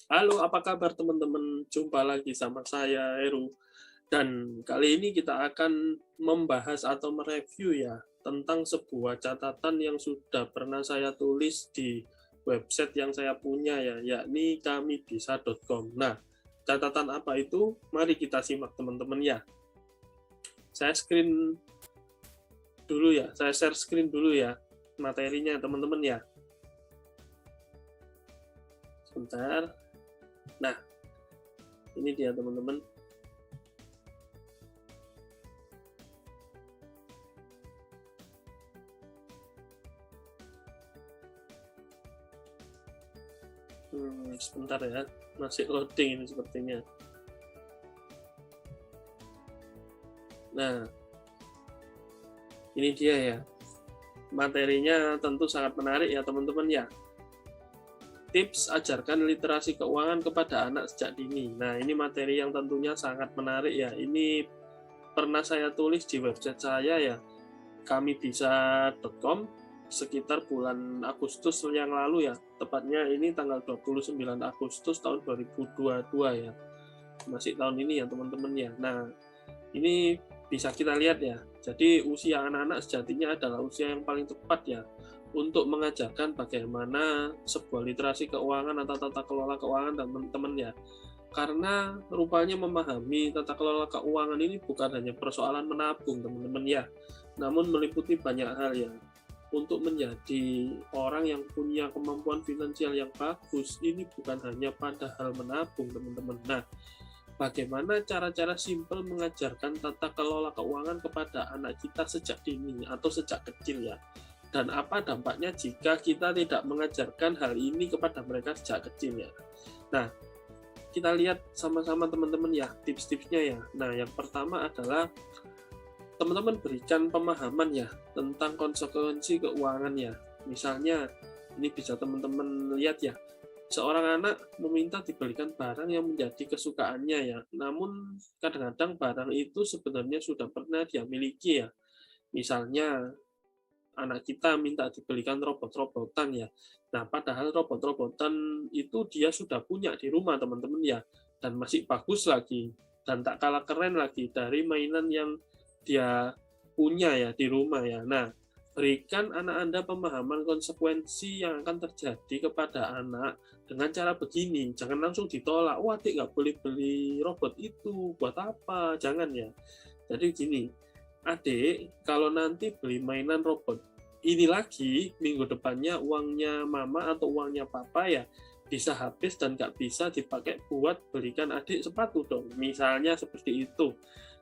Halo, apa kabar teman-teman? Jumpa lagi sama saya Heru. Dan kali ini kita akan membahas atau mereview ya tentang sebuah catatan yang sudah pernah saya tulis di website yang saya punya ya, yakni kamibisa.com. Nah, catatan apa itu? Mari kita simak teman-teman ya. Saya screen dulu ya, saya share screen dulu ya materinya teman-teman ya. Sebentar. Nah, ini dia teman-teman. Sebentar ya, masih loading ini sepertinya. Nah, ini dia ya. Materinya tentu sangat menarik ya teman-teman ya. Tips ajarkan literasi keuangan kepada anak sejak dini. Nah, ini materi yang tentunya sangat menarik ya. Ini pernah saya tulis di website saya ya, kamibisa.com sekitar bulan Agustus yang lalu ya. Tepatnya ini tanggal 29 Agustus tahun 2022 ya. Masih tahun ini ya teman-teman ya. Nah, ini bisa kita lihat ya. Jadi usia anak-anak sejatinya adalah usia yang paling tepat ya untuk mengajarkan bagaimana sebuah literasi keuangan atau tata kelola keuangan teman-teman ya. Karena rupanya memahami tata kelola keuangan ini bukan hanya persoalan menabung teman-teman ya, namun meliputi banyak hal ya. Untuk menjadi orang yang punya kemampuan finansial yang bagus, ini bukan hanya pada hal menabung teman-teman. Nah, bagaimana cara-cara simpel mengajarkan tata kelola keuangan kepada anak kita sejak dini atau sejak kecil ya. Dan apa dampaknya jika kita tidak mengajarkan hal ini kepada mereka sejak kecil ya. Nah, kita lihat sama-sama teman-teman ya tips-tipsnya ya. Nah, yang pertama adalah teman-teman berikan pemahaman ya tentang konsekuensi keuangan ya. Misalnya, ini bisa teman-teman lihat ya, seorang anak meminta dibelikan barang yang menjadi kesukaannya ya, namun kadang-kadang barang itu sebenarnya sudah pernah dia miliki ya. Misalnya, anak kita minta dibelikan robot-robotan ya. Nah, padahal robot-robotan itu dia sudah punya di rumah teman-teman ya, dan masih bagus lagi, dan tak kalah keren lagi dari mainan yang dia punya ya di rumah ya. Nah, berikan anak Anda pemahaman konsekuensi yang akan terjadi kepada anak dengan cara begini. Jangan langsung ditolak, wah adik nggak boleh beli robot itu, buat apa? Jangan ya. Jadi gini, adik kalau nanti beli mainan robot ini lagi, minggu depannya uangnya mama atau uangnya papa ya bisa habis dan nggak bisa dipakai buat belikan adik sepatu dong. Misalnya seperti itu.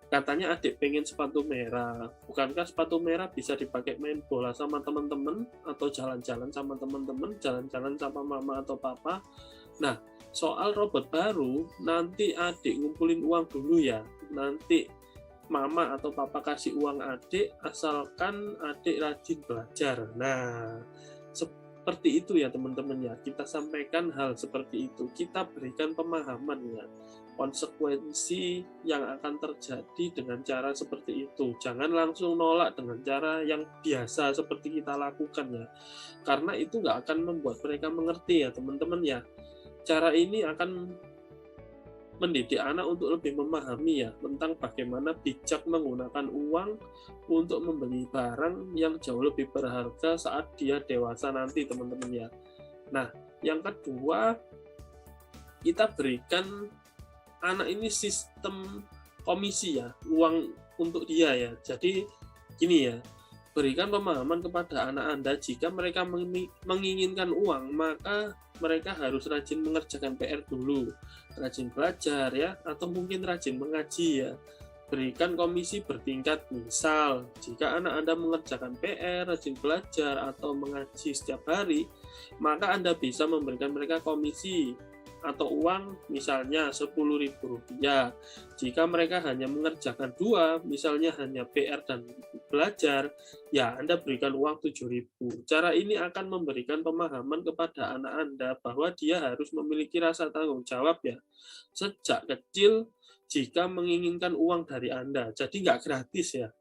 Katanya adik pengen sepatu merah. Bukankah sepatu merah bisa dipakai main bola sama teman-teman atau jalan-jalan sama teman-teman, jalan-jalan sama mama atau papa? Nah, soal robot baru, nanti adik ngumpulin uang dulu ya. Nanti mama atau papa kasih uang adik asalkan adik rajin belajar. Nah, seperti itu ya teman-teman ya. Kita sampaikan hal seperti itu. Kita berikan pemahaman ya. Konsekuensi yang akan terjadi dengan cara seperti itu. Jangan langsung nolak dengan cara yang biasa seperti kita lakukan ya. Karena itu nggak akan membuat mereka mengerti ya teman-teman ya. Cara ini akan mendidik anak untuk lebih memahami ya tentang bagaimana bijak menggunakan uang untuk membeli barang yang jauh lebih berharga saat dia dewasa nanti teman-teman ya. Nah, yang kedua kita berikan anak ini sistem komisi ya, uang untuk dia ya. Jadi gini ya, berikan pemahaman kepada anak Anda jika mereka menginginkan uang, maka mereka harus rajin mengerjakan PR dulu, rajin belajar ya, atau mungkin rajin mengaji ya. Berikan komisi bertingkat, misal jika anak Anda mengerjakan PR, rajin belajar, atau mengaji setiap hari, maka Anda bisa memberikan mereka komisi atau uang misalnya Rp10.000. Jika mereka hanya mengerjakan dua, misalnya hanya PR dan belajar, ya Anda berikan uang Rp7.000. Cara ini akan memberikan pemahaman kepada anak Anda bahwa dia harus memiliki rasa tanggung jawab ya sejak kecil jika menginginkan uang dari Anda. Jadi nggak gratis ya.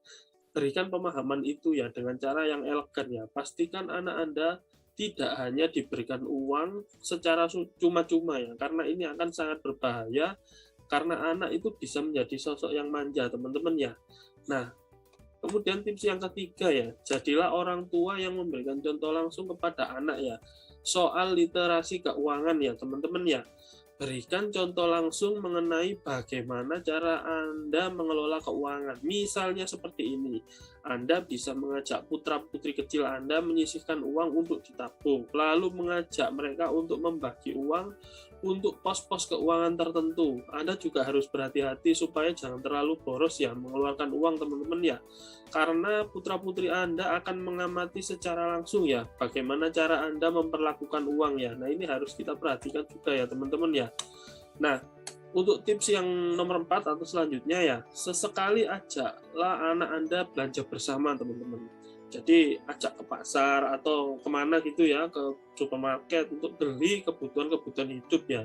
Berikan pemahaman itu ya dengan cara yang elegan ya. Pastikan anak Anda tidak hanya diberikan uang secara cuma-cuma ya, karena ini akan sangat berbahaya karena anak itu bisa menjadi sosok yang manja, teman-teman ya. Nah, kemudian tips yang ketiga ya, jadilah orang tua yang memberikan contoh langsung kepada anak ya. Soal literasi keuangan ya, teman-teman ya. Berikan contoh langsung mengenai bagaimana cara Anda mengelola keuangan. Misalnya seperti ini, Anda bisa mengajak putra-putri kecil Anda menyisihkan uang untuk ditabung, lalu mengajak mereka untuk membagi uang untuk pos-pos keuangan tertentu. Anda juga harus berhati-hati supaya jangan terlalu boros ya mengeluarkan uang, teman-teman ya. Karena putra-putri Anda akan mengamati secara langsung ya bagaimana cara Anda memperlakukan uang ya. Nah, ini harus kita perhatikan juga ya, teman-teman ya. Nah, untuk tips yang nomor 4 atau selanjutnya ya, sesekali ajaklah anak Anda belanja bersama, teman-teman. Jadi ajak ke pasar atau kemana gitu ya, ke supermarket untuk beli kebutuhan-kebutuhan hidup ya.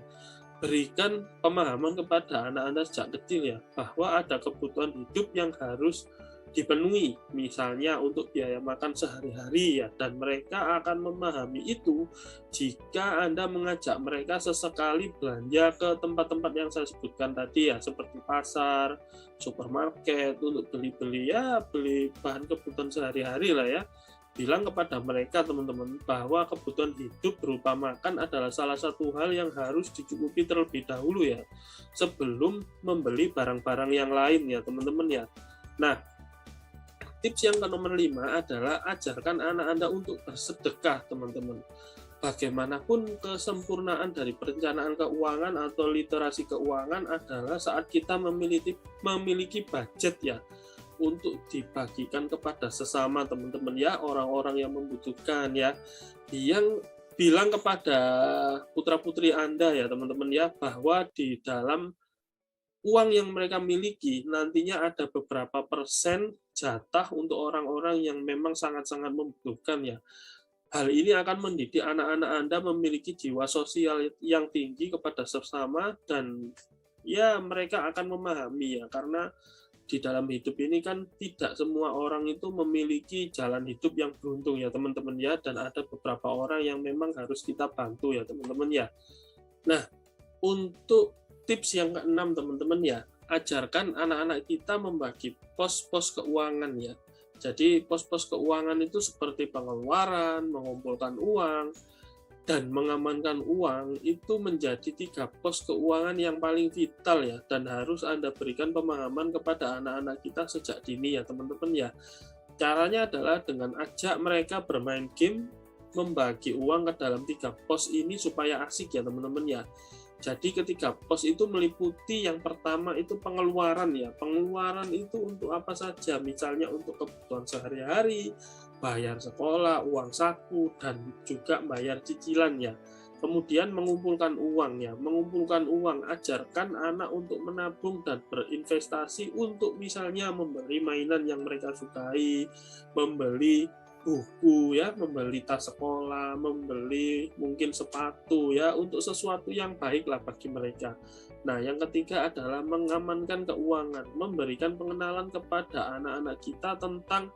Berikan pemahaman kepada anak Anda sejak kecil ya, bahwa ada kebutuhan hidup yang harus dipenuhi, misalnya untuk biaya makan sehari-hari ya, dan mereka akan memahami itu jika Anda mengajak mereka sesekali belanja ke tempat-tempat yang saya sebutkan tadi ya, seperti pasar, supermarket, untuk beli-beli ya, beli bahan kebutuhan sehari-hari lah ya. Bilang kepada mereka, teman-teman, bahwa kebutuhan hidup berupa makan adalah salah satu hal yang harus dicukupi terlebih dahulu ya, sebelum membeli barang-barang yang lain ya, teman-teman ya. Nah, tips yang ke nomor 5 adalah ajarkan anak Anda untuk bersedekah, teman-teman. Bagaimanapun kesempurnaan dari perencanaan keuangan atau literasi keuangan adalah saat kita memiliki budget ya, untuk dibagikan kepada sesama, teman-teman ya, orang-orang yang membutuhkan ya. Yang bilang kepada putra-putri Anda ya, teman-teman ya, bahwa di dalam uang yang mereka miliki nantinya ada beberapa persen jatah untuk orang-orang yang memang sangat-sangat membutuhkan ya. Hal ini akan mendidik anak-anak Anda memiliki jiwa sosial yang tinggi kepada sesama, dan ya mereka akan memahami ya, karena di dalam hidup ini kan tidak semua orang itu memiliki jalan hidup yang beruntung ya, teman-teman ya, dan ada beberapa orang yang memang harus kita bantu ya, teman-teman ya. Nah, untuk tips yang keenam, teman-teman ya, ajarkan anak-anak kita membagi pos-pos keuangan ya. Jadi pos-pos keuangan itu seperti pengeluaran, mengumpulkan uang, dan mengamankan uang itu menjadi 3 pos keuangan yang paling vital ya, dan harus Anda berikan pemahaman kepada anak-anak kita sejak dini ya, teman-teman ya. Caranya adalah dengan ajak mereka bermain game, membagi uang ke dalam 3 pos ini supaya asik ya, teman-teman ya. Jadi ketiga pos itu meliputi yang pertama itu pengeluaran ya. Pengeluaran itu untuk apa saja? Misalnya untuk kebutuhan sehari-hari, bayar sekolah, uang saku, dan juga bayar cicilan ya. Kemudian mengumpulkan uang ya. Mengumpulkan uang, ajarkan anak untuk menabung dan berinvestasi untuk misalnya membeli mainan yang mereka sukai, membeli buku ya, membeli tas sekolah, membeli mungkin sepatu ya, untuk sesuatu yang baik lah bagi mereka. Nah, yang ketiga adalah mengamankan keuangan, memberikan pengenalan kepada anak-anak kita tentang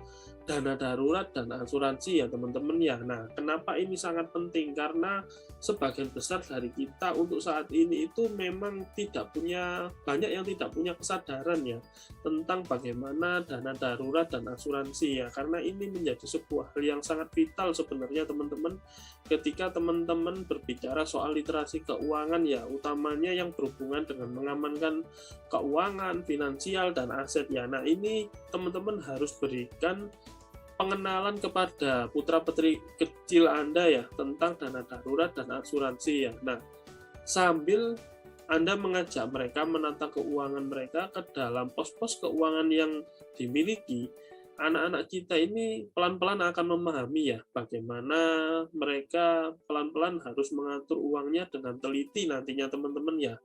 dana darurat dan asuransi ya, teman-teman ya. Nah, kenapa ini sangat penting? Karena sebagian besar dari kita untuk saat ini itu memang banyak yang tidak punya kesadaran ya tentang bagaimana dana darurat dan asuransi ya, karena ini menjadi sebuah hal yang sangat vital sebenarnya, teman-teman, ketika teman-teman berbicara soal literasi keuangan ya, utamanya yang berhubungan dengan mengamankan keuangan, finansial, dan aset ya. Nah, ini teman-teman harus berikan pengenalan kepada putra-putri kecil Anda ya tentang dana darurat dan asuransi ya. Nah, sambil Anda mengajak mereka menata keuangan mereka ke dalam pos-pos keuangan yang dimiliki, anak-anak kita ini pelan-pelan akan memahami ya bagaimana mereka pelan-pelan harus mengatur uangnya dengan teliti nantinya, teman-teman ya.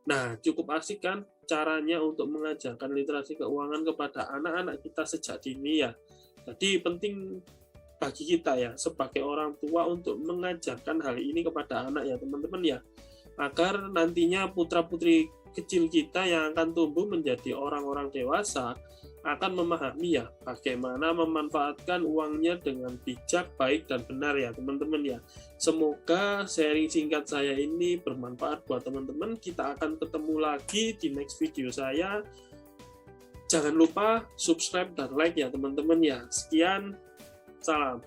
Nah, cukup asik kan caranya untuk mengajarkan literasi keuangan kepada anak-anak kita sejak dini ya. Jadi penting bagi kita ya sebagai orang tua untuk mengajarkan hal ini kepada anak ya, teman-teman ya, agar nantinya putra-putri kecil kita yang akan tumbuh menjadi orang-orang dewasa akan memahami ya bagaimana memanfaatkan uangnya dengan bijak, baik dan benar ya teman-teman ya. Semoga sharing singkat saya ini bermanfaat buat teman-teman. Kita akan ketemu lagi di next video saya. Jangan lupa subscribe dan like ya teman-teman ya. Sekian, salam.